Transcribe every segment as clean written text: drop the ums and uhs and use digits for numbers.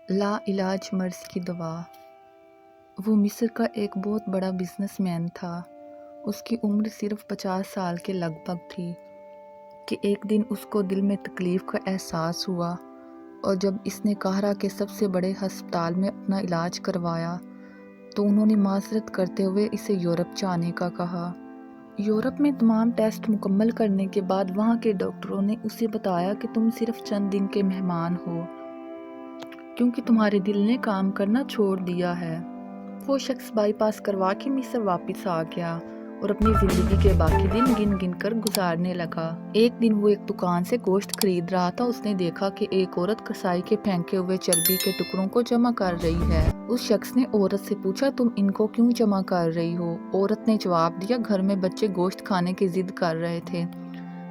لا علاج مرض کی دوا۔ وہ مصر کا ایک بہت بڑا بزنس مین تھا۔ اس کی عمر صرف 50 سال کے لگ بھگ تھی کہ ایک دن اس کو دل میں تکلیف کا احساس ہوا، اور جب اس نے قاہرہ کے سب سے بڑے ہسپتال میں اپنا علاج کروایا تو انہوں نے معذرت کرتے ہوئے اسے یورپ جانے کا کہا۔ یورپ میں تمام ٹیسٹ مکمل کرنے کے بعد وہاں کے ڈاکٹروں نے اسے بتایا کہ تم صرف چند دن کے مہمان ہو، کیونکہ تمہارے دل نے کام کرنا چھوڑ دیا ہے۔ وہ شخص بائی پاس کروا کے مصر واپس آ گیا اور اپنی زندگی کے باقی دن گن گن کر گزارنے لگا۔ ایک دن وہ ایک دکان سے گوشت خرید رہا تھا۔ اس نے دیکھا کہ ایک عورت کسائی کے پھینکے ہوئے چربی کے ٹکڑوں کو جمع کر رہی ہے۔ اس شخص نے عورت سے پوچھا، تم ان کو کیوں جمع کر رہی ہو؟ عورت نے جواب دیا، گھر میں بچے گوشت کھانے کی ضد کر رہے تھے۔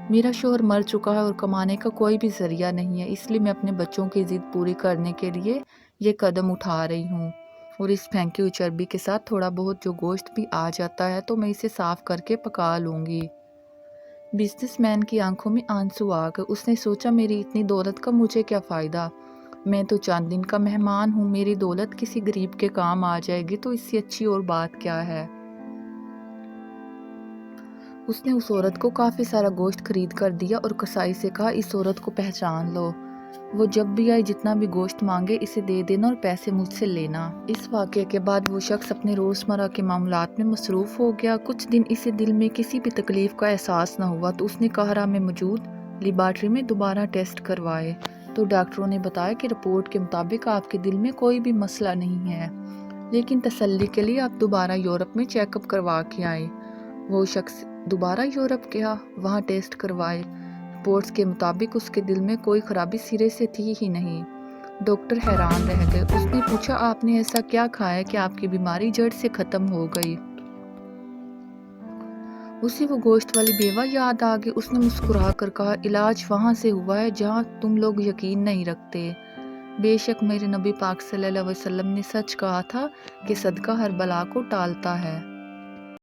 میرا شوہر مر چکا ہے اور کمانے کا کوئی بھی ذریعہ نہیں ہے، اس لیے میں اپنے بچوں کی ضد پوری کرنے کے لیے یہ قدم اٹھا رہی ہوں، اور اس پھینکی ہوئی چربی کے ساتھ تھوڑا بہت جو گوشت بھی آ جاتا ہے تو میں اسے صاف کر کے پکا لوں گی۔ بزنس مین کی آنکھوں میں آنسو آ گئے۔ اس نے سوچا، میری اتنی دولت کا مجھے کیا فائدہ؟ میں تو چند دن کا مہمان ہوں، میری دولت کسی غریب کے کام آ جائے گی تو اس سے اچھی اور بات کیا ہے؟ اس نے اس عورت کو کافی سارا گوشت خرید کر دیا اور کسائی سے کہا، اس عورت کو پہچان لو، وہ جب بھی آئے جتنا بھی گوشت مانگے اسے دے دینا اور پیسے مجھ سے لینا۔ اس واقعے کے بعد وہ شخص اپنے روزمرہ کے معاملات میں مصروف ہو گیا۔ کچھ دن اسے دل میں کسی بھی تکلیف کا احساس نہ ہوا تو اس نے قاہرہ میں موجود لیبارٹری میں دوبارہ ٹیسٹ کروائے تو ڈاکٹروں نے بتایا کہ رپورٹ کے مطابق آپ کے دل میں کوئی بھی مسئلہ نہیں ہے، لیکن تسلی کے لیے آپ دوبارہ یورپ میں چیک اپ کروا کے آئے۔ وہ شخص دوبارہ یورپ گیا، وہاں ٹیسٹ کروائے۔ رپورٹس کے مطابق اس کے دل میں کوئی خرابی سرے سے تھی ہی نہیں۔ ڈاکٹر حیران رہ گئے۔ اس نے پوچھا، آپ نے ایسا کیا کھایا کہ آپ کی بیماری جڑ سے ختم ہو گئی؟ اسے وہ گوشت والی بیوہ یاد آ گئی۔ اس نے مسکرا کر کہا، علاج وہاں سے ہوا ہے جہاں تم لوگ یقین نہیں رکھتے۔ بے شک میرے نبی پاک صلی اللہ علیہ وسلم نے سچ کہا تھا کہ صدقہ ہر بلا کو ٹالتا ہے۔